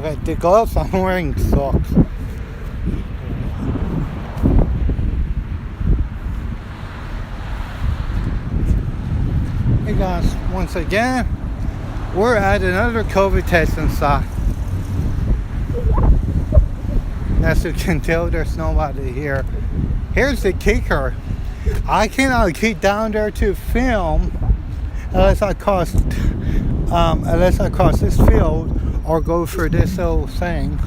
Okay, the gloves I'm wearing socks. Hey guys, once again, we're at another COVID testing site. As you can tell, there's nobody here. Here's the kicker. I cannot get down there to film unless I cross this field or go for this little thing.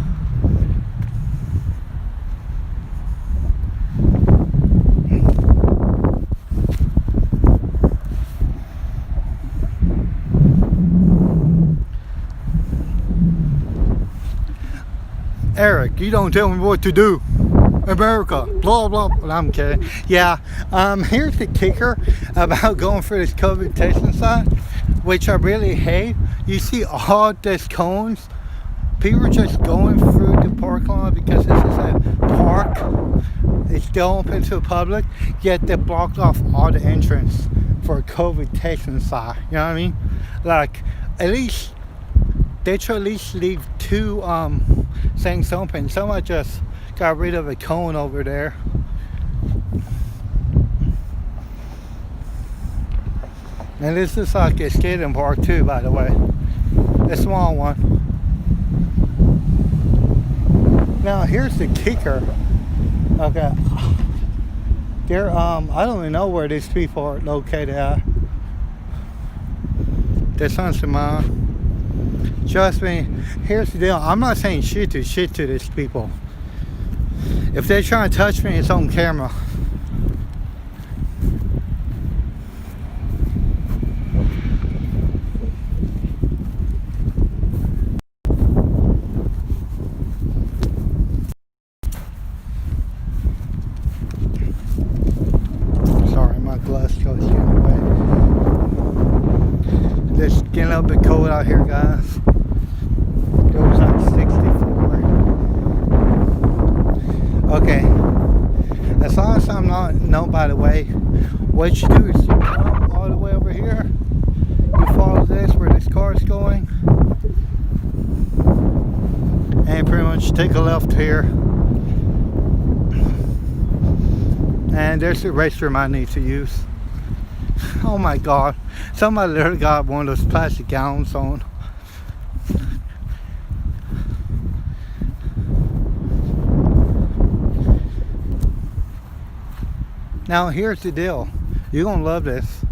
Eric, you don't tell me what to do. America, blah blah blah. I'm kidding. Yeah, here's the kicker about going for this COVID testing site, which I really hate. You see all these cones. People are just going through the parking lot because this is a park. It's still open to the public, yet they blocked off all the entrance for a COVID testing site. You know what I mean? Like, at least they should at least leave two things open. Someone just got rid of a cone over there. And this is like a skating park too, by the way. A small one. Now here's the kicker. Okay. They're I don't even know where these people are located at. This one's mine. Trust me, here's the deal. I'm not saying shit to these people. If they're trying to touch me, it's on camera. Sorry, my gloves goes the other way. It's getting a bit cold out here, guys. It was like 64. Okay. As long as I'm not known, by the way, what you do is you come all the way over here. You follow this where this car is going. And pretty much take a left here. And there's the restroom I need to use. Oh my god. Somebody literally got one of those plastic gowns on. Now here's the deal. You're gonna love this.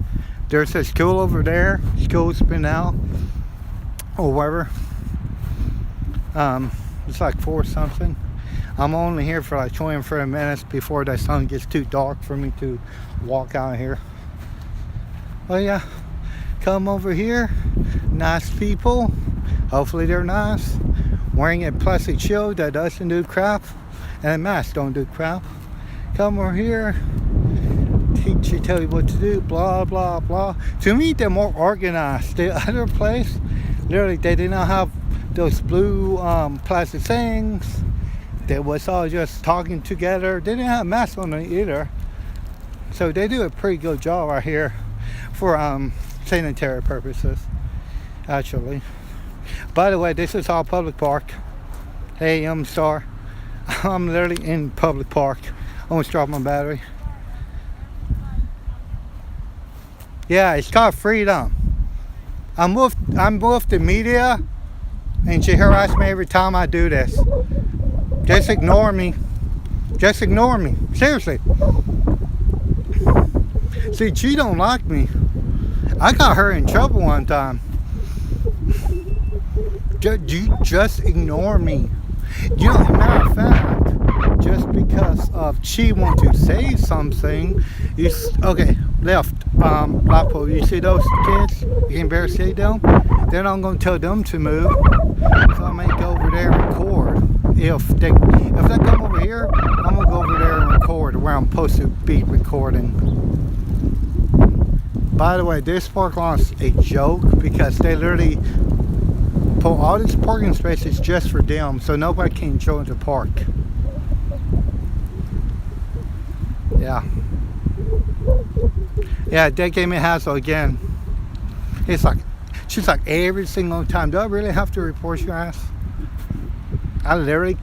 There's a school over there. School's been out. Or whatever. It's like 4 something. I'm only here for like 20 minutes before the sun gets too dark for me to walk out here. Well, yeah, come over here. Nice people. Hopefully they're nice. Wearing a plastic shield that doesn't do crap. And a mask don't do crap. Come over here. Teach you, tell you what to do. Blah, blah, blah. To me, they're more organized. The other place, literally, they did not have those blue plastic things. They was all just talking together. They didn't have masks on them either. So they do a pretty good job right here for sanitary purposes, actually. By the way, this is all public park. Hey, I'm Star. I'm literally in public park. Almost dropped my battery. Yeah, it's called freedom. I'm with the media, and she harass me every time I do this. Just ignore me. Just ignore me. Seriously. See, she don't like me. I got her in trouble one time. Just ignore me. You know, matter of fact, just because of she want to say something, okay, left, Blackpool, you see those kids? You can barely see them? Then I'm going to tell them to move. So I may go over there and record. If they come over here, I'm going to go over there and record where I'm supposed to be recording. By the way, this park lot is a joke because they literally put all these parking spaces just for them so nobody can join the park. Yeah. Yeah, they gave me a hassle again. It's like, she's like every single time. Do I really have to report your ass? I literally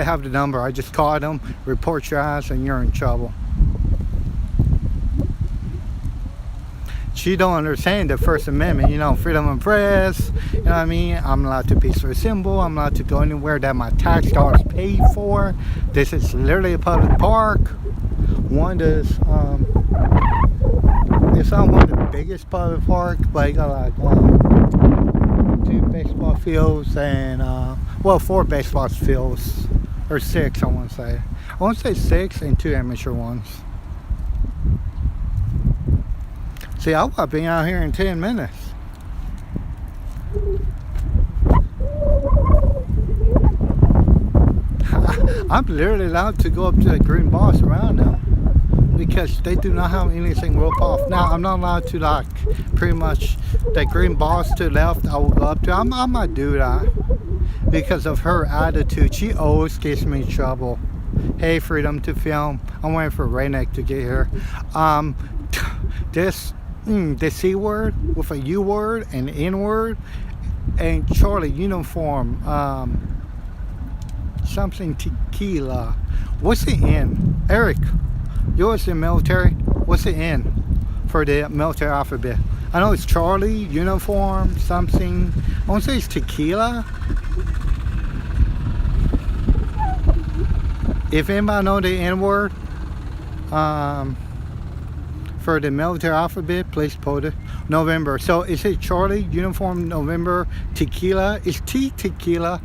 have the number. I just called them, report your ass, and you're in trouble. She don't understand the First Amendment, you know, freedom of press, you know what I mean? I'm allowed to peacefully assemble, I'm allowed to go anywhere that my tax dollars paid for. This is literally a public park. It's not one of the biggest public parks, but it got like 2 baseball fields and, 4 baseball fields, or 6 I want to say. I want to say 6 and 2 amateur ones. See, I would have been out here in 10 minutes. I'm literally allowed to go up to the green boss around now because they do not have anything rope off. Now, I'm not allowed to, like, pretty much that green boss to the left, I will go up to. I might do that because of her attitude. She always gives me trouble. Hey, freedom to film. I'm waiting for Rayneck to get here. The C word with a U word and N word and Charlie uniform, something tequila. What's the N? Eric, yours in military. What's the N for the military alphabet? I know it's Charlie, uniform, something. I want to say it's tequila. If anybody know the N word, for the military alphabet, please put it. November. So is it Charlie, uniform, November, tequila? Is T tequila?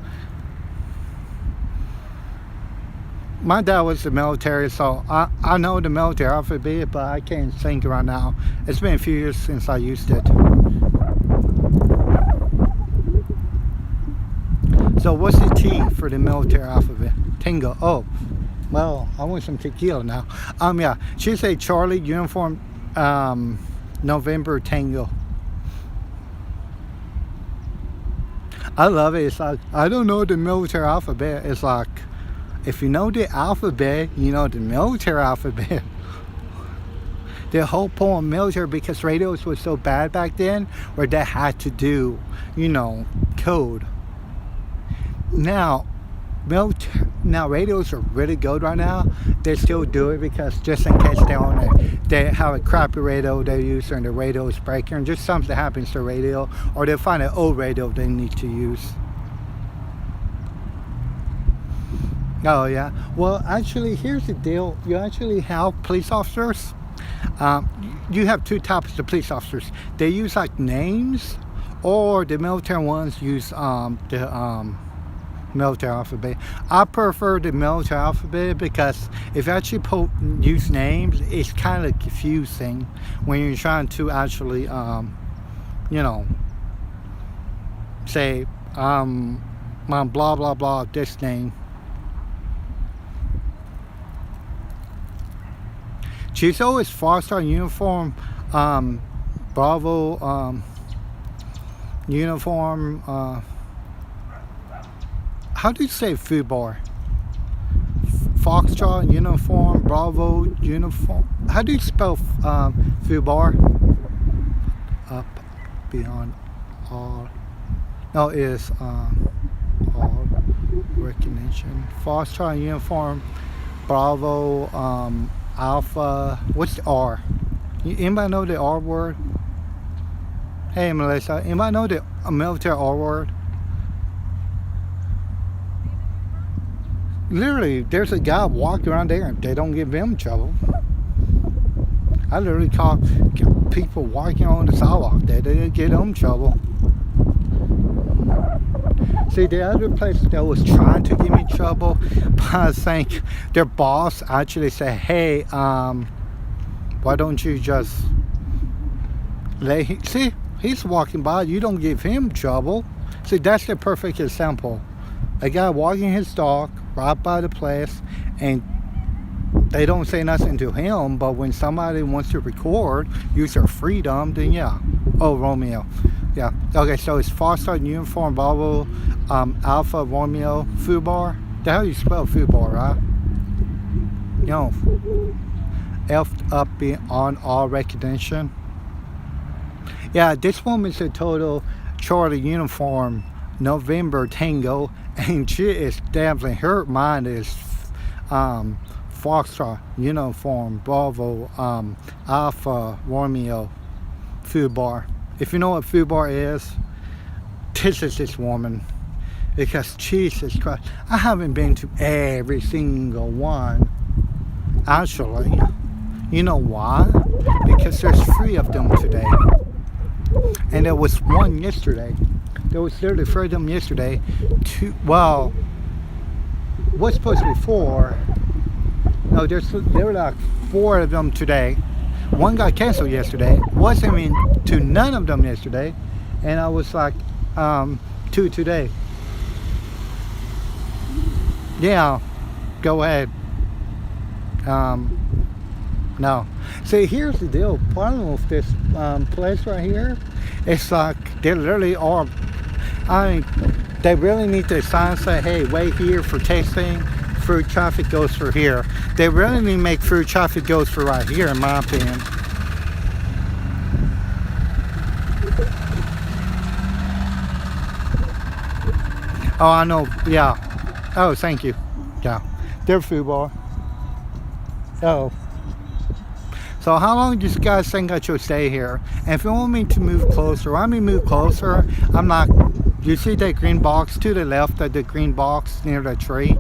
My dad was the military, so I know the military alphabet, but I can't think right now. It's been a few years since I used it. So what's the T for the military alphabet? Tango. Oh. Well, I want some tequila now. Yeah, she said Charlie, uniform, November, Tango. I love it. It's like, I don't know the military alphabet. It's like, if you know the alphabet, you know the military alphabet. The whole point of military, because radios was so bad back then, where they had to do, you know, code. Now radios are really good right now. They still do it because just in case they have a crappy radio they use and the radio is breaking, and just something happens to the radio, or they find an old radio they need to use. Oh yeah. Well, actually, here's the deal. You actually have police officers. You have 2 types of police officers. They use like names, or the military ones use military alphabet. I prefer the military alphabet because if you actually use names, it's kind of confusing when you're trying to actually, you know, say, my blah blah blah, this name. She's always Foster uniform, Bravo, uniform, how do you say food bar? Foxtrot, uniform, Bravo, uniform. How do you spell food bar? Up, beyond, all. No, it's all recognition. Foxtrot, uniform, Bravo, Alpha. What's the R? Anybody know the R word? Hey, Melissa. Anybody know the military R word? Literally, there's a guy walking around there and they don't give him trouble. I literally call people walking on the sidewalk. They didn't get them trouble. See, the other place that was trying to give me trouble, but I think their boss actually said, hey, why don't you just see, he's walking by, you don't give him trouble. See, that's the perfect example. A guy walking his dog right by the place, and they don't say nothing to him, but when somebody wants to record, use their freedom, then yeah. Oh, Romeo. Yeah. Okay, so it's Foster uniform, Bravo, Alpha, Romeo, Fubar. The hell you spell Fubar, right? You know, F up beyond all recognition. Yeah, this woman's a total Charlie uniform, November Tango, And she is definitely, her mind is Foxtrot, Uniform, Bravo, Alpha, Romeo, food bar. If you know what food bar is, this is this woman. Because Jesus Christ, I haven't been to every single one, actually. You know why? Because there's 3 of them today. And there was one yesterday. There was literally 3 of them yesterday. Well, what's supposed to be 4? No, there were like 4 of them today. One got canceled yesterday. Wasn't even to none of them yesterday. And I was like, 2 today. Yeah, go ahead. No. See, here's the deal. Problem with this place right here, it's like they literally are. I mean, they really need to sign say, hey, wait here for tasting. Through traffic goes for here. They really need to make through traffic goes for right here, in my opinion. Oh, I know. Yeah. Oh, thank you. Yeah. They're food bar. Oh. So how long do you guys think I should stay here? And if you want me to move closer, I'm going to move closer. I'm not. You see that green box to the left of the green box near the tree?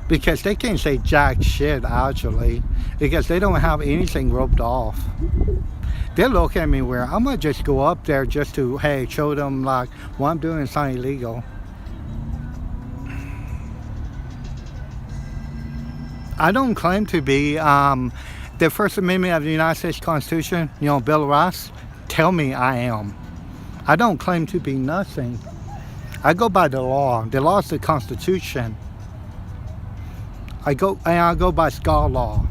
Because they can't say jack shit, actually. Because they don't have anything roped off. They look at me weird. I'm going to just go up there just to, hey, show them like what I'm doing is not illegal. I don't claim to be the First Amendment of the United States Constitution, Bill of Rights. Tell me I am. I don't claim to be nothing. I go by the law. The law is the Constitution. I go by God's law.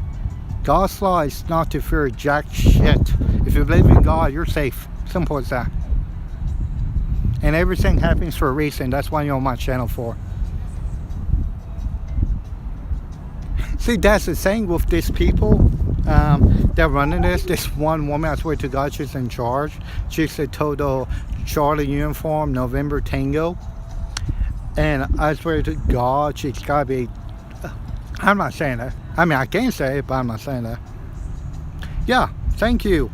God's law is not to fear jack shit. If you believe in God, you're safe. Simple as that. And everything happens for a reason. That's why you're on my channel for. See, that's the thing with these people. They're running this one woman, I swear to God, she's in charge. She's a total Charlie uniform, November Tango. And I swear to God, she's gotta be, I'm not saying that. I mean, I can say it, but I'm not saying that. Yeah, thank you.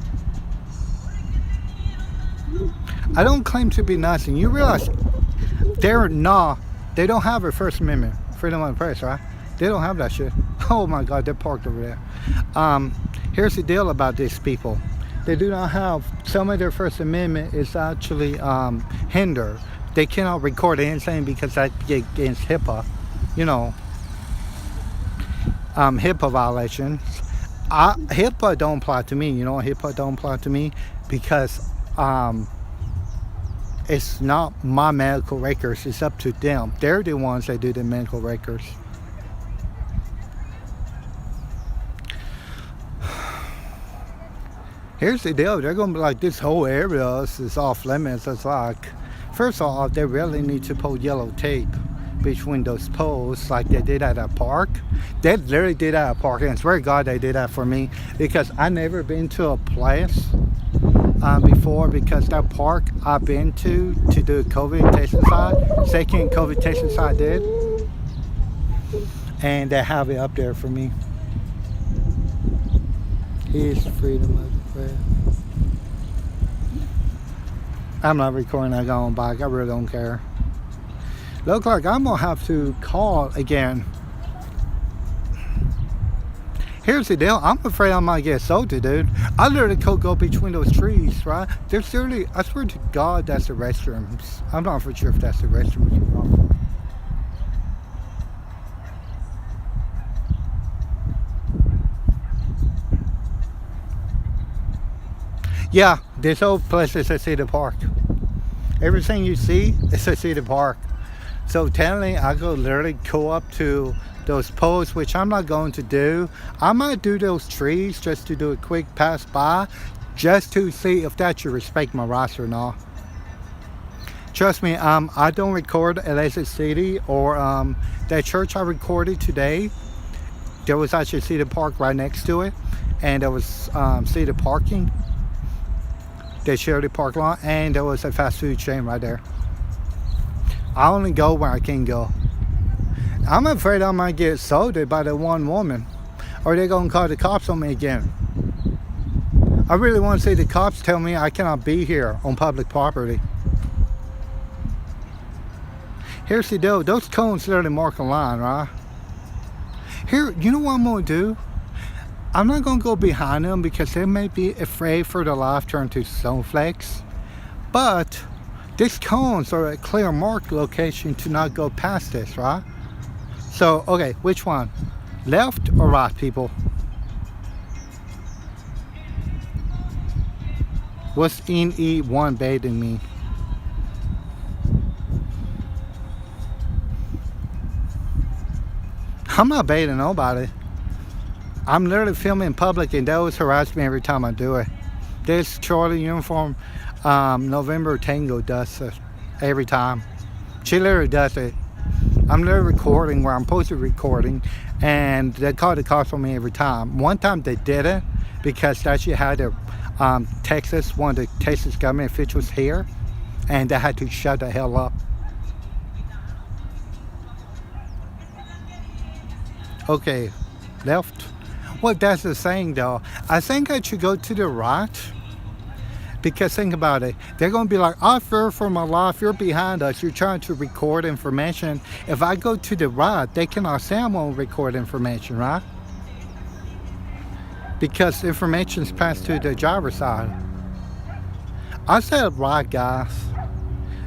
I don't claim to be nothing. You realize they don't have a First Amendment, freedom of the press, right? They don't have that shit. Oh my God, they're parked over there. Here's the deal about these people. They do not have, some of their First Amendment is actually hindered. They cannot record anything because that's against HIPAA. HIPAA violations. HIPAA don't apply to me. HIPAA don't apply to me because it's not my medical records. It's up to them. They're the ones that do the medical records. Here's the deal. They're going to be like, this whole area is off limits. It's like, first of all, they really need to put yellow tape between those poles like they did at a park. They literally did at a park, and I swear to God they did that for me because I never been to a place before, because that park I've been to do COVID testing site, second COVID testing site did, and they have it up there for me. Here's freedom of the press. I'm not recording that going back. I really don't care. Look like I'm gonna have to call again. Here's the deal. I'm afraid I might get assaulted, dude. I literally could go between those trees, right? There's literally, I swear to God, that's the restrooms. I'm not for sure if that's the restrooms. Yeah, this whole place is a city park. Everything you see is a city park. So technically, I could literally go up to those posts, which I'm not going to do. I might do those trees just to do a quick pass by, just to see if that should respect my rights or not. Trust me, I don't record Elizabeth City or that church I recorded today. There was actually a city park right next to it, and there was city parking. They shared the parking lot, and there was a fast food chain right there. I only go where I can go. I'm afraid I might get assaulted by that one woman, or they're gonna call the cops on me again. I really want to see the cops tell me I cannot be here on public property. Here's the deal. Those cones literally mark a line, right? Here, you know what I'm gonna do? I'm not gonna go behind them because they may be afraid for their life turn to snowflakes. But these cones are a clear mark location to not go past this, right? So, okay, which one? Left or right, people? What's NE1 baiting me? I'm not baiting nobody. I'm literally filming in public and they always harass me every time I do it. This Charlie uniform November Tango does it every time. She literally does it. I'm literally recording where I'm supposed to be recording, and they call the cops on me every time. One time they did it because they actually had their Texas, one of the Texas government officials here, and they had to shut the hell up. Okay, left. What that's the saying though, I think I should go to the right. Because think about it, they're going to be like, I fear for my life, you're behind us, you're trying to record information. If I go to the right, they cannot say I'm going to record information, right? Because information's passed to the driver's side. I said right, guys,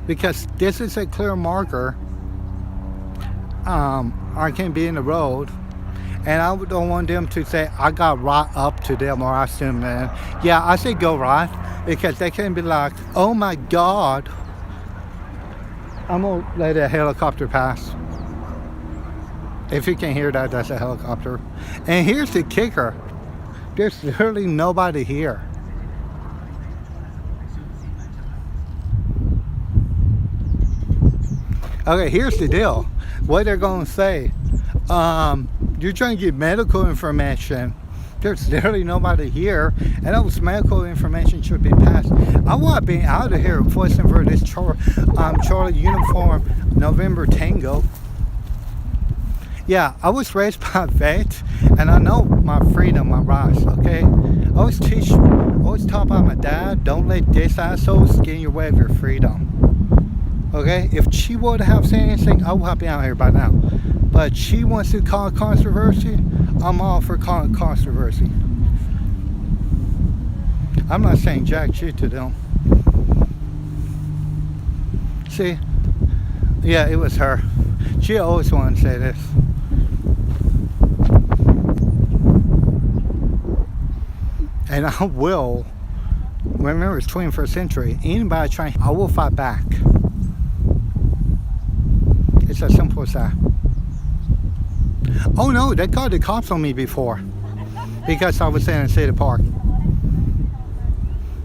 because this is a clear marker. I can't be in the road. And I don't want them to say, I got right up to them, or I assume that. Yeah, I say go right. Because they can be like, oh my God, I'm gonna let a helicopter pass. If you can hear that, that's a helicopter. And here's the kicker. There's literally nobody here. Okay, here's the deal. What they're gonna say, you're trying to get medical information. There's literally nobody here, and those medical information should be passed. I want to be out of here voicing for this Charlie uniform November Tango. Yeah, I was raised by a vet, and I know my freedom, my rights, okay? I always taught by my dad, don't let this asshole get in your way of your freedom. Okay? If she would have said anything, I would be out here by now. But she wants to cause controversy. I'm all for controversy. I'm not saying jack shit to them. See? Yeah, it was her. She always wanted to say this. And I will, remember it's 21st century, anybody trying, I will fight back. It's as simple as that. Oh no, they called the cops on me before because I was in Cedar Park.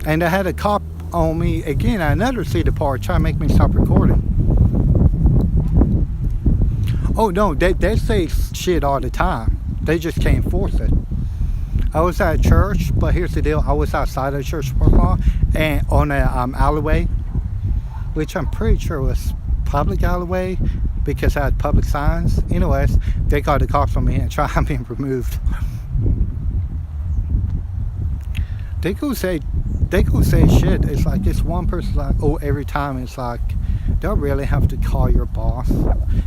And they had a cop on me again at another Cedar Park trying to make me stop recording. Oh no, they say shit all the time. They just can't enforce it. I was at church, but here's the deal. I was outside of the church parking lot and on an alleyway, which I'm pretty sure was public alleyway, because I had public signs. Anyways, they called the cops on me and tried being removed. They go say shit. It's like this one person's like, oh, every time it's like, they'll really have to call your boss,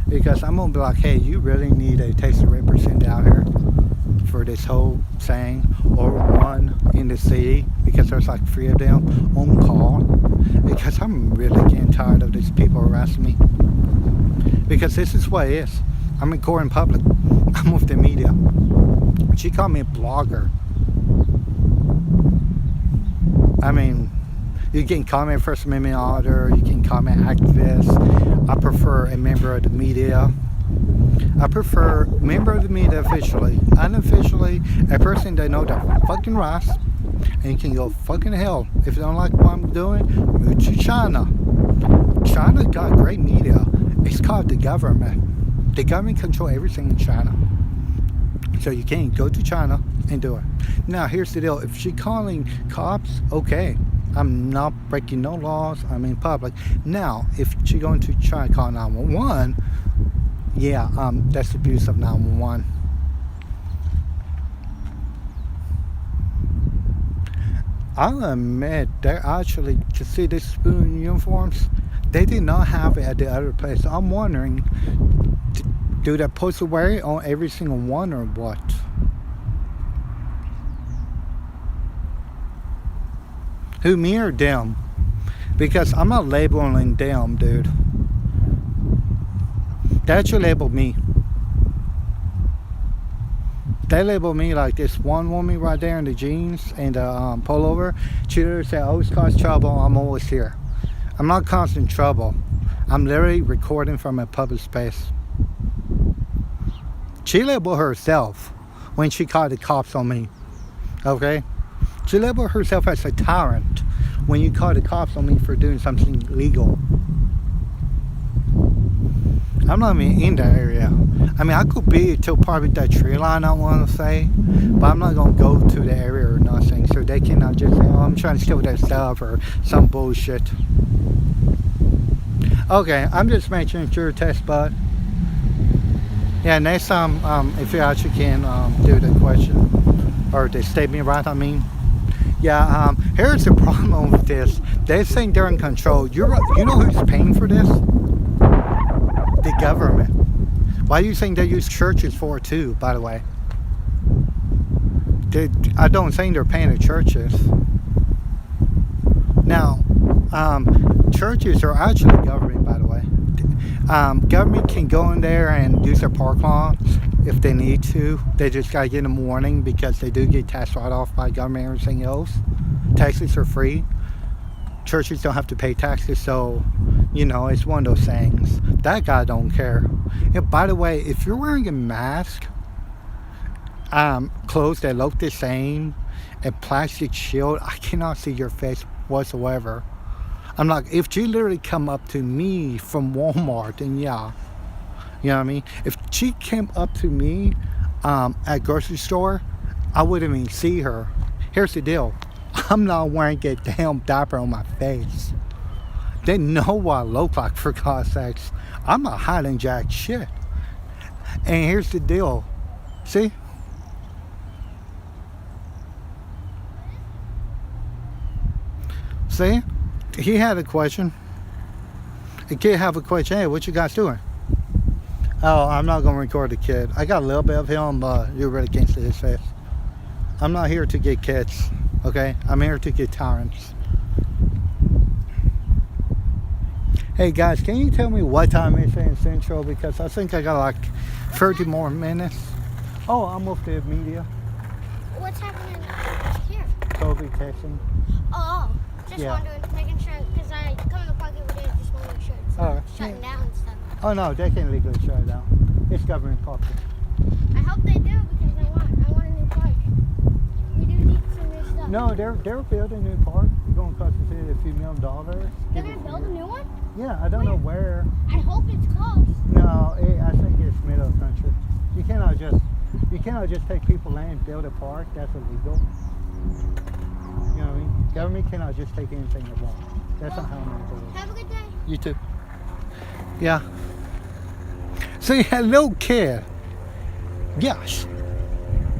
because I'm gonna be like, hey, you really need a Texas representative out here for this whole thing, or one in the city, because there's like 3 of them on call, because I'm really getting tired of these people harassing me. Because this is what it is. I'm recording public. I'm with the media. She called me a blogger. I mean, you can call me a First Amendment author, you can call me an activist. I prefer a member of the media. I prefer a member of the media officially. Unofficially, a person that knows their fucking rights, and you can go fucking hell. If you don't like what I'm doing, move to China. China's got great media. It's called the government. The government controls everything in China. So you can go to China and do it. Now here's the deal. If she's calling cops, okay. I'm not breaking no laws. I'm in public. Now, if you're going to try to call 911, yeah, that's abuse of 911. I'll admit, they're actually, to see these spoon uniforms, they did not have it at the other place. I'm wondering, do they supposed to wear it on every single one or what? Who, me or them? Because I'm not labeling them, dude. They actually labeled me. They labeled me like this one woman right there in the jeans and the pullover. She literally said, always cause trouble, I'm always here. I'm not causing trouble. I'm literally recording from a public space. She labeled herself when she called the cops on me. Okay? She labeled herself as a tyrant when you call the cops on me for doing something illegal. I'm not even in that area. I mean, I could be till probably that tree line, I want to say, but I'm not going to go to the area or nothing, so they cannot just say, oh, I'm trying to steal their stuff or some bullshit. Okay, I'm just making sure test bud. Yeah, next time, if you actually can do the question, or the statement right, I mean. Yeah, here's the problem with this. They think they're in control. You know who's paying for this? The government. Why do you think they use churches for it too, by the way? I don't think they're paying the churches. Now, churches are actually government, by the way. Government can go in there and use their park lawn if they need to. They just gotta get them warning because they do get tax write-off by government and everything else. Taxes are free. Churches don't have to pay taxes, so you know, it's one of those things. That guy don't care. And by the way, if you're wearing a mask, clothes that look the same, a plastic shield, I cannot see your face whatsoever. I'm like, if she literally come up to me from Walmart, then yeah. You know what I mean? If she came up to me at grocery store, I wouldn't even see her. Here's the deal. I'm not wearing a damn diaper on my face. They know what I look like, for God's sakes. I'm not hiding jack shit. And here's the deal. See? See? He had a question. The kid have a question. Hey, what you guys doing? Oh, I'm not going to record the kid. I got a little bit of him, but you really can't see his face. I'm not here to get kids, okay? I'm here to get tyrants. Hey guys, can you tell me what time it's in Central? Because I think I got like 30 more minutes. Oh, I'm with the media. What's happening here? COVID testing. Oh, just wondering, making sure, because I come in the park every day, just want to make sure it's shutting down and stuff. Oh no, they can legally shut it down. It's government property. I hope they do, because I want a new park. We do need some new stuff. No, they're building a new park. It's going to cost the city a few $1 million. They're going to build a new one? Yeah, I don't know where. I hope it's close. No, I think it's middle of the country. You cannot just take people land and build a park. That's illegal. You know what I mean? Government cannot just take anything they want. That's not how America works. Have a good day. You too. Yeah. See, a little kid. Yes.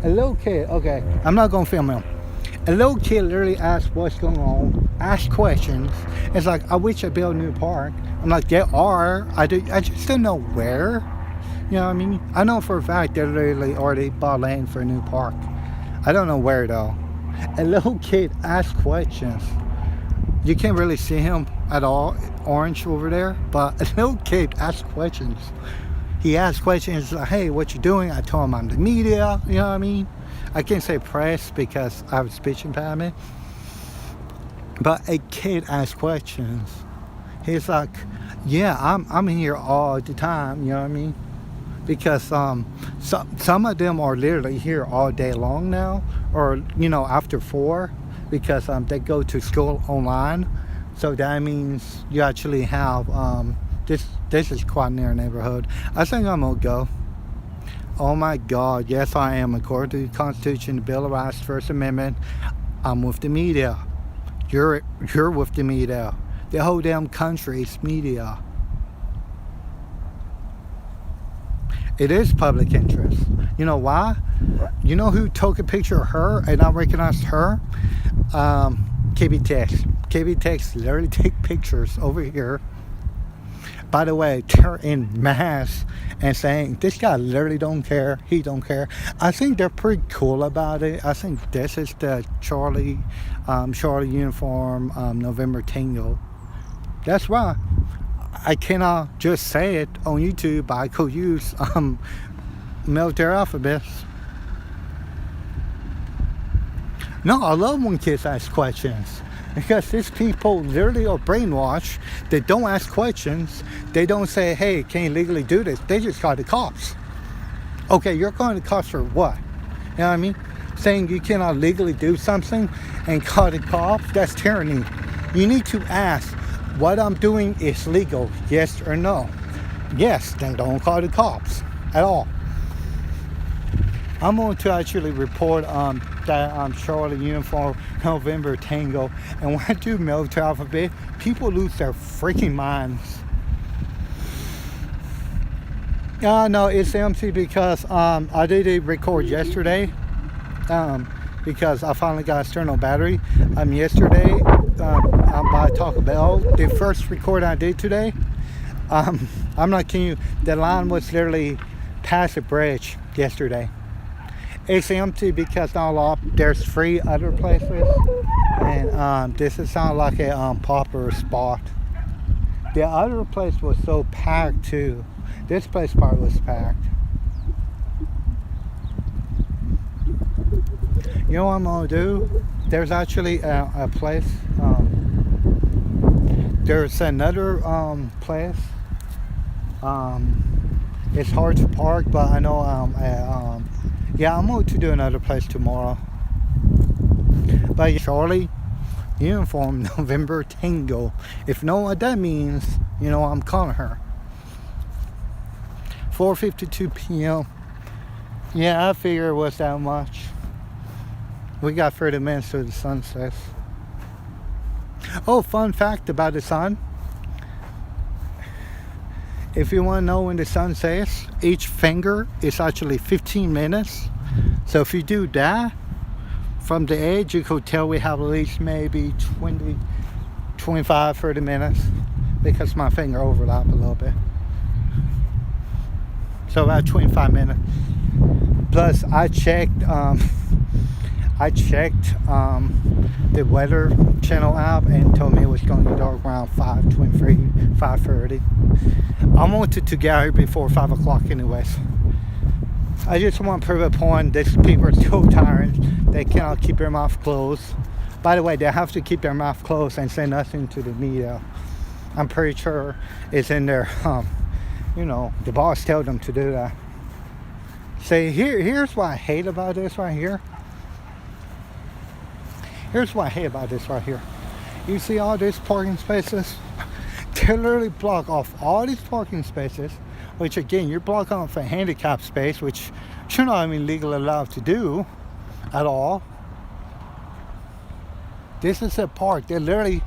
A little kid. Okay, I'm not gonna film him. A little kid literally asked what's going on, asked questions. It's like, I wish I built a new park. I'm like, there are. I just don't know where. You know what I mean? I know for a fact they literally already bought land for a new park. I don't know where though. A little kid asked questions. You can't really see him at all, orange over there, but a little kid asked questions. He asked questions like, hey, what you doing? I told him I'm the media, you know what I mean? I can't say press because I have a speech impediment. But a kid asked questions. He's like, yeah, I'm here all the time, you know what I mean? Because some of them are literally here all day long now, or, you know, after 4, because they go to school online. So that means you actually have, this is quite near neighborhood. I think I'm gonna go. Oh my God, yes I am. According to the Constitution, the Bill of Rights, First Amendment, I'm with the media. You're with the media. The whole damn country is media. It is public interest. You know why? You know who took a picture of her and I recognized her? KB Tex. KB Tex literally take pictures over here. By the way, they're in mass and saying, this guy literally don't care. He don't care. I think they're pretty cool about it. I think this is the Charlie uniform, November Tango. That's why I cannot just say it on YouTube. I could use military alphabets. No, I love when kids ask questions. Because these people literally are brainwashed. They don't ask questions. They don't say, hey, can you legally do this? They just call the cops. Okay, you're calling the cops for what? You know what I mean? Saying you cannot legally do something and call the cops, that's tyranny. You need to ask, what I'm doing is legal, yes or no? Yes, then don't call the cops at all. I'm going to actually report that Charlie uniform November Tango, and when I do military alphabet, people lose their freaking minds. No, it's empty because I did record yesterday because I finally got external battery. Yesterday by Taco Bell, the first record I did today, I'm not kidding you, the line was literally past the bridge yesterday. It's empty because there's 3 other places, and this is sound like a popular spot. The other place was so packed too. This place part was packed. You know what I'm gonna do? There's actually a place. There's another place. It's hard to park, but I know yeah, I'm going to do another place tomorrow. But Charlie uniform November Tango. If you know what that means, you know I'm calling her. 4:52 p.m. Yeah, I figure it was that much. We got 30 minutes to the sunset. Oh, fun fact about the sun. If you want to know when the sun sets, each finger is actually 15 minutes. So if you do that, from the edge, you could tell we have at least maybe 20, 25, 30 minutes because my finger overlap a little bit. So about 25 minutes. Plus, I checked the Weather Channel app and told me it was going to be dark around 5:23, 5:30. I wanted to get here before 5 o'clock anyways. I just want to prove a point. These people are so tired. They cannot keep their mouth closed. By the way, they have to keep their mouth closed and say nothing to the media. I'm pretty sure it's in their, you know, the boss told them to do that. Say, here's what I hate about this right here. Here's what I hate about this right here. You see all these parking spaces? They literally block off all these parking spaces, which again, you're blocking off a handicap space, which you're not even legally allowed to do at all. This is a park. They literally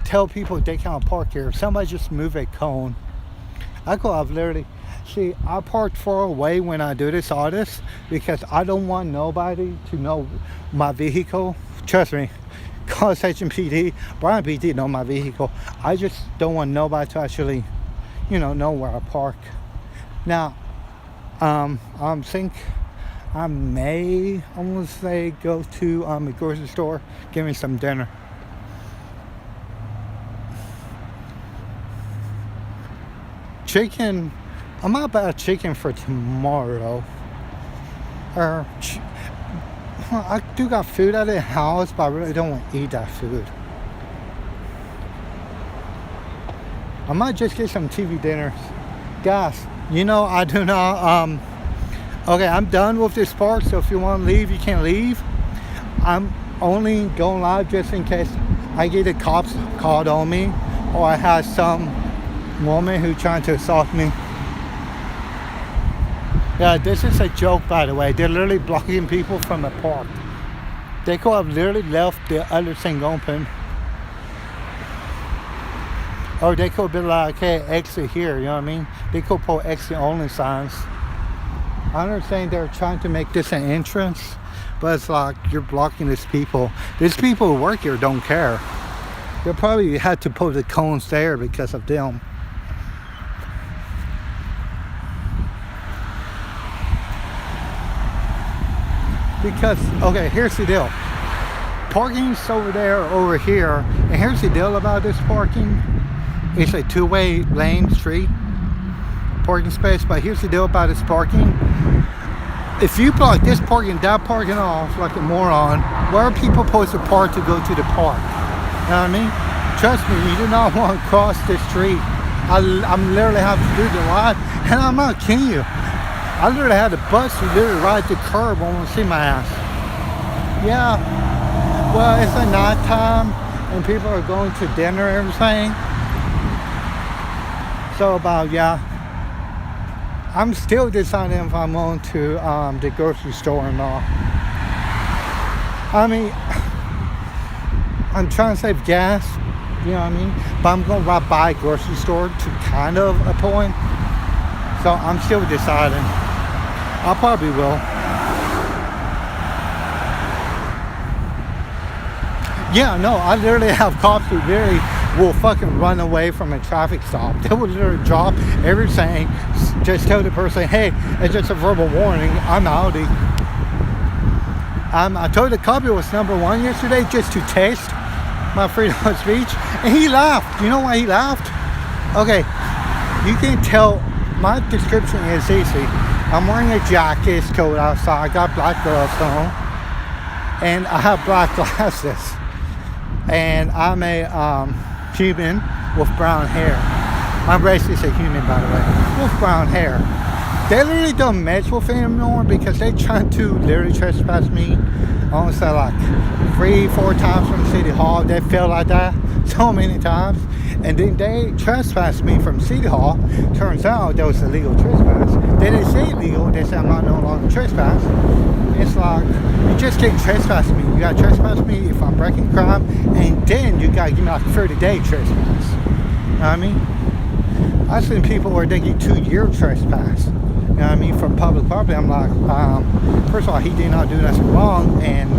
tell people they can't park here. Somebody just move a cone. I could have literally, see, I parked far away when I do all this because I don't want nobody to know my vehicle. Trust me, call Station PD, Brian PD know my vehicle. I just don't want nobody to actually, you know where I park. Now, I think I may, I'm gonna say, go to a grocery store, give me some dinner. Chicken, I'm not about chicken for tomorrow. I do got food at the house, but I really don't want to eat that food. I might just get some TV dinners. Guys, you know I do not, okay, I'm done with this park, so if you want to leave, you can leave. I'm only going live just in case I get the cops called on me, or I have some woman who trying to assault me. Yeah, this is a joke, by the way. They're literally blocking people from the park. They could have literally left the other thing open. Or they could be like, hey, exit here, you know what I mean? They could put exit only signs. I understand they're trying to make this an entrance, but it's like you're blocking these people. These people who work here don't care. They probably had to put the cones there because of them. Because, okay, here's the deal. Parking's over there, over here. And here's the deal about this parking. It's a two-way lane street parking space. But here's the deal about this parking. If you block this parking, that parking off like a moron, where are people supposed to park to go to the park? You know what I mean? Trust me, you do not want to cross this street. I'm literally having to do the ride, and I'm not kidding you. I literally had the bus to literally ride the curb when I see my ass. Yeah, well, it's at night time, and people are going to dinner and everything. So about, yeah. I'm still deciding if I'm going to the grocery store or not. I mean, I'm trying to save gas, you know what I mean? But I'm going to ride by a grocery store to kind of a point. So I'm still deciding. I probably will. Yeah, no, I literally have cops who literally will fucking run away from a traffic stop. They will literally drop everything, just tell the person, hey, it's just a verbal warning, I'm outie. I told the cop it was #1 yesterday just to test my freedom of speech, and he laughed. You know why he laughed? Okay, you can tell my description is easy. I'm wearing a jacket, it's cold outside, I got black gloves on, and I have black glasses. And I'm a human with brown hair. My race is a human, by the way, with brown hair. They literally don't mess with it anymore because they trying to literally trespass me. Honestly, like 3-4 times from City Hall. They felt like that so many times. And then they trespassed me from City Hall. Turns out that was illegal trespass. They didn't say illegal, they said I'm not no longer trespass. It's like, you just can't trespass me. You gotta trespass me if I'm breaking crime, and then you gotta give me like a 30-day trespass. You know what I mean? I've seen people where they get 2-year trespass. You know what I mean? From public property. I'm like, first of all, he did not do nothing wrong, and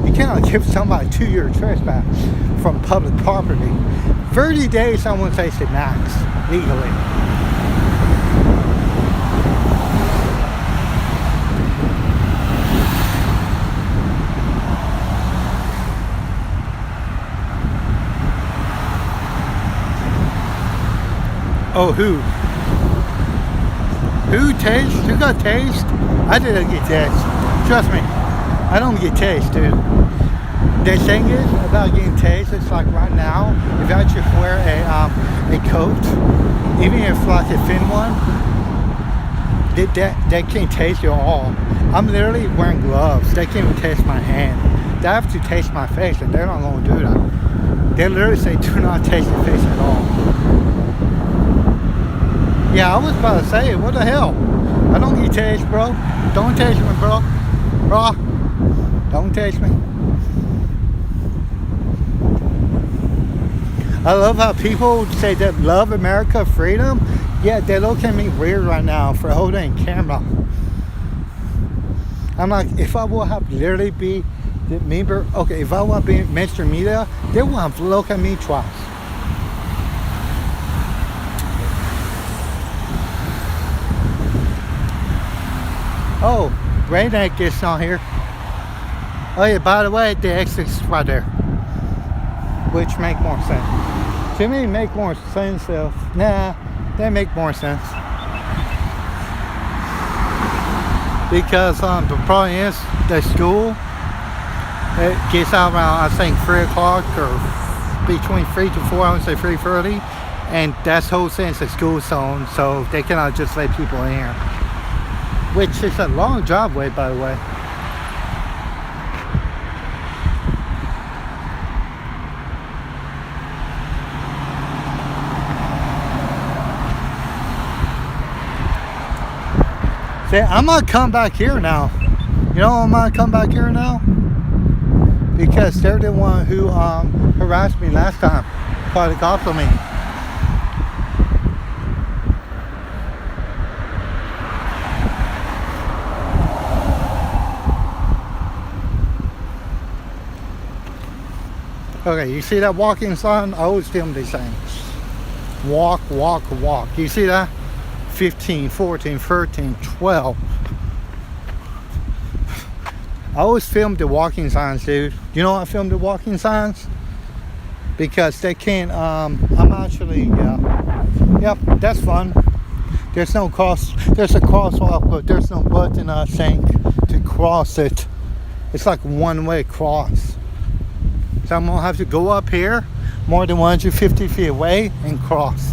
you cannot give somebody 2-year trespass from public property. 30 days, someone takes it max, legally. Oh, who? Who taste? Who got taste? I didn't get taste. Trust me, I don't get taste, dude. The thing is about getting taste, it's like right now, if I just wear a coat, even if like a thin one, they can't taste it at all. I'm literally wearing gloves. They can't even taste my hand. They have to taste my face, and they're not going to do that. They literally say, do not taste your face at all. Yeah, I was about to say, what the hell? I don't need taste, bro. Don't taste me, bro. Bro, don't taste me. I love how people say that love America, freedom. Yeah, they look at me weird right now for holding a camera. I'm like, if I will have literally be the member, okay, if I want to be Mr. Media, they will have to look at me twice. Oh, Redneck is not here. Oh yeah, by the way, the exit's right there. Which make more sense. To me, make more sense of, nah, they make more sense. Because the problem is, the school, it gets out around, I think, 3 o'clock or between 3 to 4, I would say 3:30. And that's the whole sense of school zone, so they cannot just let people in here. Which is a long driveway, by the way. See, I'm gonna come back here now. You know why I'm gonna come back here now? Because they're the one who harassed me last time. Called the cops on me. Okay, you see that walking sign? I always film these things. Walk, walk, walk. You see that? 15, 14, 13, 12. I always film the walking signs, dude. You know why I film the walking signs? Because they can't, I'm actually, yep, that's fun. There's no there's a crosswalk, but there's no button, I think, to cross it. It's like one-way cross. So I'm gonna have to go up here more than 150 feet away and cross.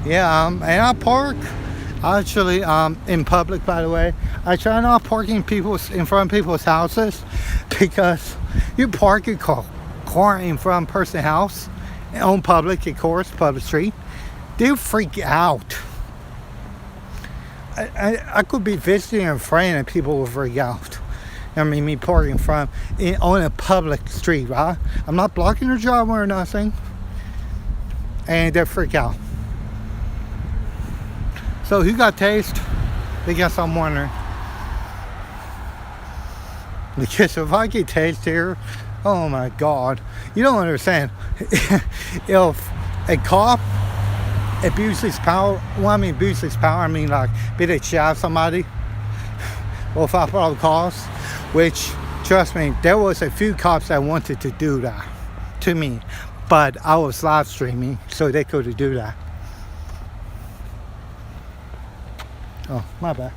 Yeah, and I park actually in public, by the way. I try not parking in front of people's houses, because you park your car in front of a person's house on public, of course, public street, they freak out. I could be visiting a friend and people will freak out. I mean, me parking in front on a public street, right? I'm not blocking their driveway or nothing, and they freak out. So who got tased? I guess I'm wondering. Because if I get tased here, oh my God, you don't understand. If a cop abuses power, I mean like, be they shot somebody, or if I probably cause, which, trust me, there was a few cops that wanted to do that to me, but I was live streaming, so they couldn't do that. Oh, my bad.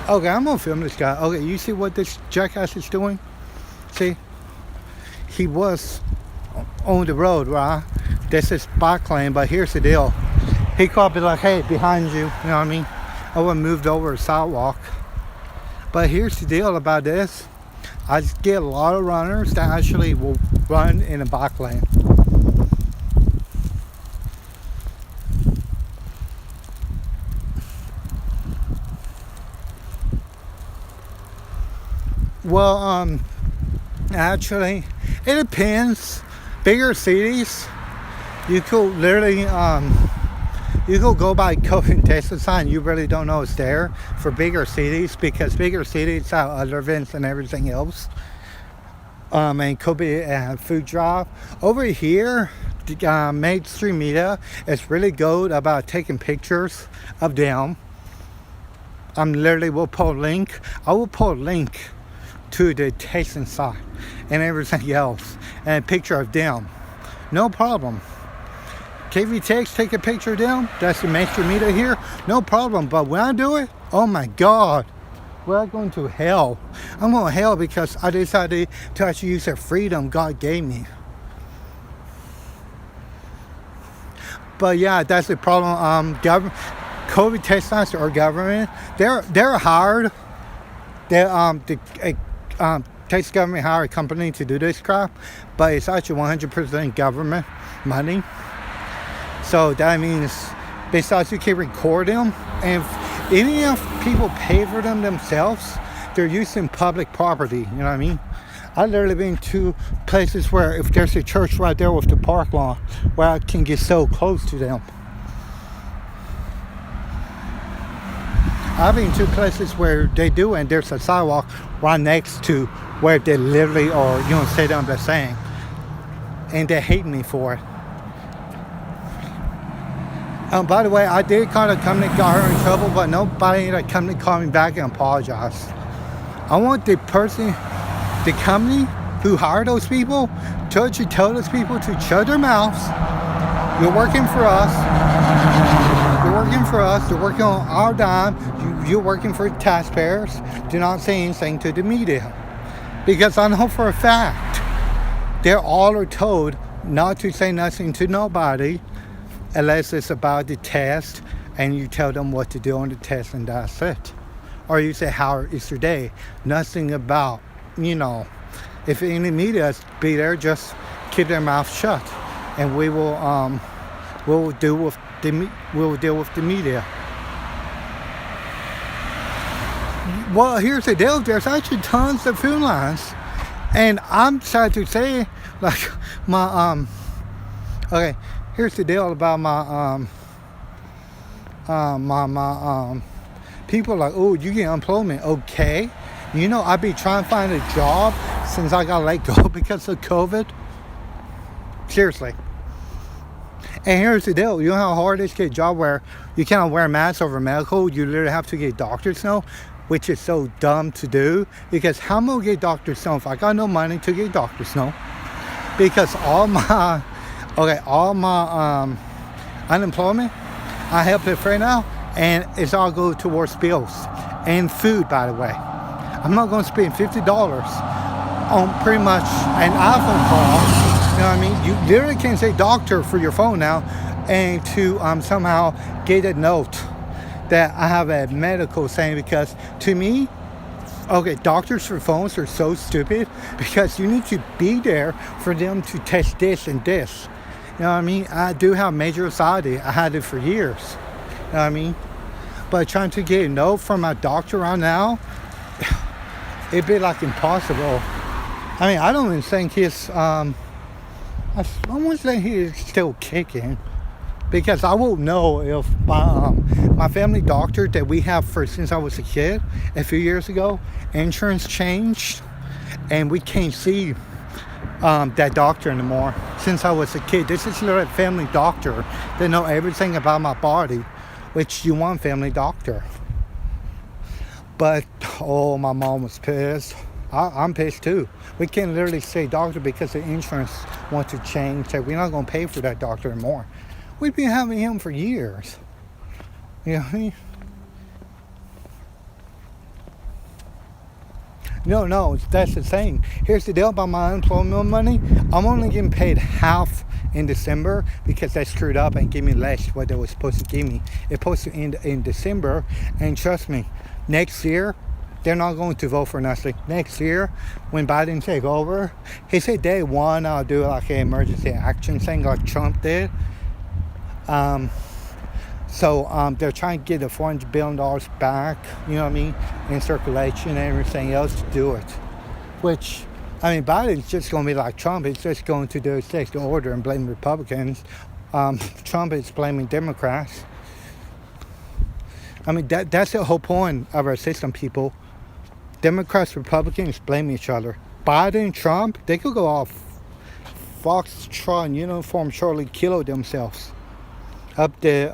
Okay, I'm gonna film this guy. Okay, you see what this jackass is doing? See? He was on the road, right? This is bike lane, but here's the deal. He could be like, hey, behind you, you know what I mean? I would have moved over a sidewalk. But here's the deal about this. I just get a lot of runners that actually will run in a bike lane. Well, actually, it depends. Bigger cities, you could literally, you could go by COVID testing sign. You really don't know it's there for bigger cities, because bigger cities have other events and everything else. And could be a food drive. Over here, the mainstream media is really good about taking pictures of them. Literally will pull a link. I will pull a link to the tasting sign and everything else, and a picture of them. No problem. KVTX, take a picture of them. That's the mainstream media here. No problem. But when I do it, oh my God, we're going to hell. I'm going to hell because I decided to actually use the freedom God gave me. But yeah, that's the problem. COVID test signs or government, they're hard. Takes government hire a company to do this crap, but it's actually 100% government money. So that means besides you can record them, and even if people pay for them themselves, they're using public property, you know what I mean? I've literally been to places where if there's a church right there with the park lawn, where I can get so close to them. I've been to places where they do, and there's a sidewalk right next to where they literally, or you don't say them, they're saying, and they hate me for it. By the way, I did call the company, got her in trouble, but nobody in the company called me back and apologized. I want the company who hired those people to actually tell those people to shut their mouths. You're working for us. They're working on our dime. You're working for taxpayers. Do not say anything to the media. Because I know for a fact, they all are told not to say nothing to nobody unless it's about the test and you tell them what to do on the test, and that's it. Or you say, how is your day? Nothing about, if any media be there, just keep their mouth shut. And we will, we'll deal with the media. Well, here's the deal. There's actually tons of food lines. And I'm sad to say, like, My okay, here's the deal about my people like, oh, you get unemployment, okay. You know, I've been trying to find a job since I got let go because of COVID. Seriously. And here's the deal. You know how hard it is to get a job where you cannot wear masks over medical? You literally have to get doctor's note, which is so dumb to do. Because how am I going to get doctor's note if I got no money to get doctor's note? Because all my unemployment, I help it right now, and it's all go towards bills and food, by the way. I'm not going to spend $50 on pretty much an iPhone call. You know what I mean? You literally can say doctor for your phone now, and to somehow get a note that I have a medical saying, because to me, okay, doctors for phones are so stupid because you need to be there for them to test this and this. You know what I mean? I do have major anxiety. I had it for years. You know what I mean? But trying to get a note from my doctor right now, it'd be like impossible. I mean, I don't even think he's, I almost think he is still kicking, because I won't know if my family doctor that we have since I was a kid a few years ago, insurance changed, and we can't see that doctor anymore since I was a kid. This is literally a family doctor. They know everything about my body, which you want family doctor. But oh, my mom was pissed. I'm pissed too. We can't literally say doctor because the insurance wants to change. That we're not going to pay for that doctor anymore. We've been having him for years. You know what I mean? No, that's the thing. Here's the deal about my unemployment money. I'm only getting paid half in December because they screwed up and gave me less what they were supposed to give me. It's supposed to end in December, and trust me, next year, they're not going to vote for nothing. Next year, when Biden take over, he said day one, I'll do like an emergency action thing like Trump did. So they're trying to get the $400 billion back, you know what I mean, in circulation and everything else to do it. Which, I mean, Biden's just going to be like Trump. He's just going to do executive order and blame Republicans. Trump is blaming Democrats. I mean, that's the whole point of our system, people. Democrats, Republicans blame each other. Biden, Trump, they could go off Foxtrot uniform Charlie Kilo themselves. Up the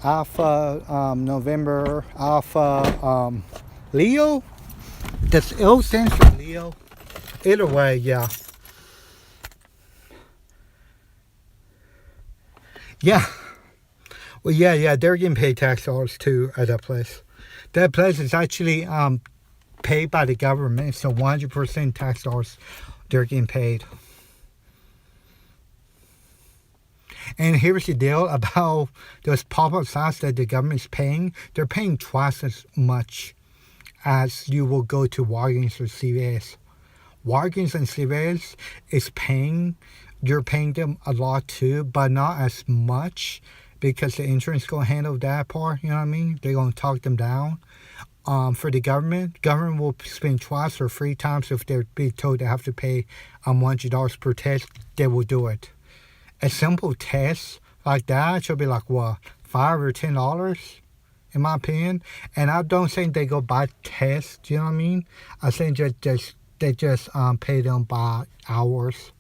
Alpha November Alpha Leo. That's L stands for Leo. Either way, yeah. Yeah. Well, yeah, they're getting paid tax dollars too at that place. That place is actually paid by the government, so 100% tax dollars they're getting paid. And here's the deal about those pop-up signs that the government's paying. They're paying twice as much as you will go to Walgreens or CVS. Walgreens and CVS is paying, you're paying them a lot too, but not as much, because the insurance going to handle that part, you know what I mean? They're going to talk them down. For the government will spend twice or 3 times if they're being told they have to pay $100 per test, they will do it. A simple test like that should be like, what, $5 or $10, in my opinion. And I don't think they go by tests, you know what I mean? I think they just pay them by hours.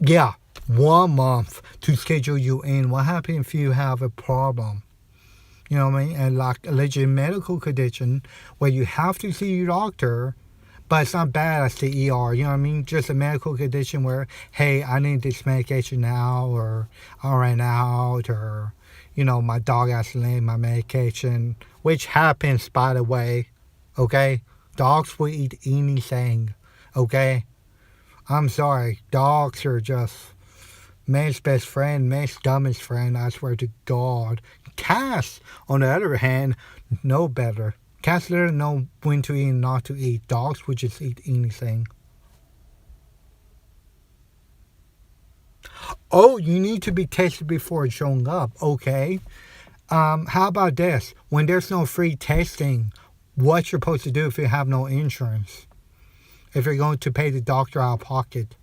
Yeah, 1 month to schedule you in. What happens if you have a problem? You know what I mean? And like a legit medical condition where you have to see your doctor, but it's not bad as the ER, you know what I mean? Just a medical condition where, hey, I need this medication now, or I ran out, or, you know, my dog has to leave my medication, which happens, by the way, okay? Dogs will eat anything, okay? I'm sorry, dogs are just man's best friend, man's dumbest friend, I swear to God. Cats, on the other hand, know better. Cats literally know when to eat and not to eat. Dogs would just eat anything. Oh, you need to be tested before showing up. Okay. How about this? When there's no free testing, what you're supposed to do if you have no insurance? if you're going to pay the doctor out of pocket.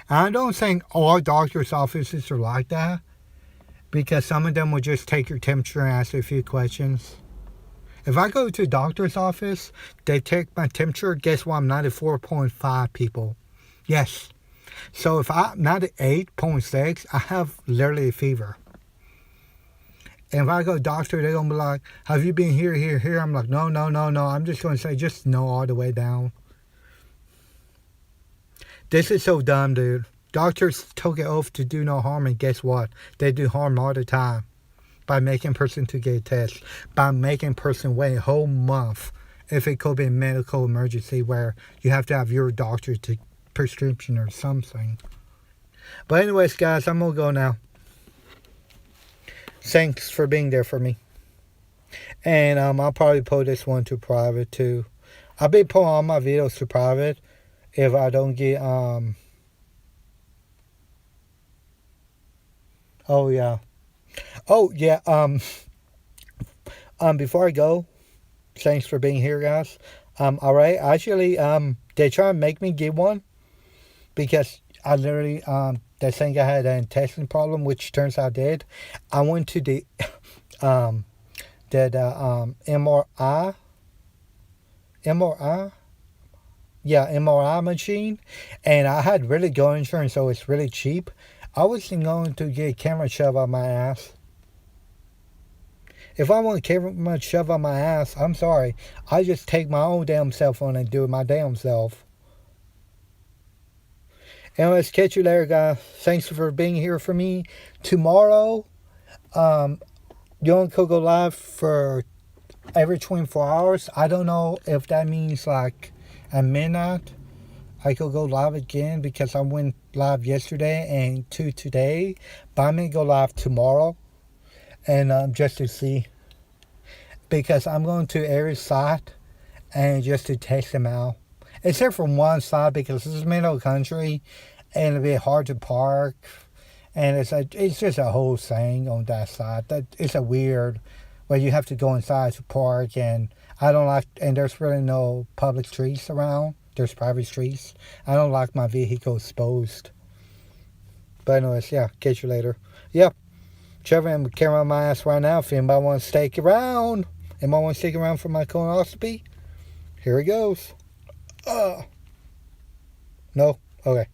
And I don't think all doctor's offices are like that, because some of them will just take your temperature and ask you a few questions. If I go to a doctor's office, they take my temperature, guess what? I'm 94.5, people. Yes. So if I'm 98.6, I have literally a fever. And if I go to doctor, they're going to be like, have you been here, here, here? I'm like, no. I'm just going to say, just no all the way down. This is so dumb, dude. Doctors took an oath to do no harm, and guess what? They do harm all the time. By making person to get a test. By making person wait a whole month if it could be a medical emergency where you have to have your doctor to prescription or something. But anyways, guys, I'm going to go now. Thanks for being there for me. And I'll probably put this one to private too. I'll be putting all my videos to private if I don't get oh yeah. Before I go, thanks for being here, guys. Alright, actually they try to make me get one because I literally they think I had an intestine problem, which turns out I did. I went to the MRI machine, and I had really good insurance, so it's really cheap. I was going to get a camera shoved up my ass. If I want a camera shoved up my ass, I'm sorry. I just take my own damn cell phone and do it my damn self. Anyways, catch you later, guys. Thanks for being here for me. Tomorrow, Young could go live for every 24 hours. I don't know if that means like at midnight I could go live again, because I went live yesterday and today. But I'm going to go live tomorrow, and just to see, because I'm going to every site and just to test them out. Except for one side, because this is middle country and it'll be hard to park, and it's just a whole thing on that side. It's a weird where you have to go inside to park, and I don't like, and there's really no public streets around. There's private streets. I don't like my vehicle exposed. But anyways, yeah, catch you later. Yep. Trevor, I'm camera on my ass right now. If anybody wants to stick around, for my colonoscopy, here it goes. No? Okay.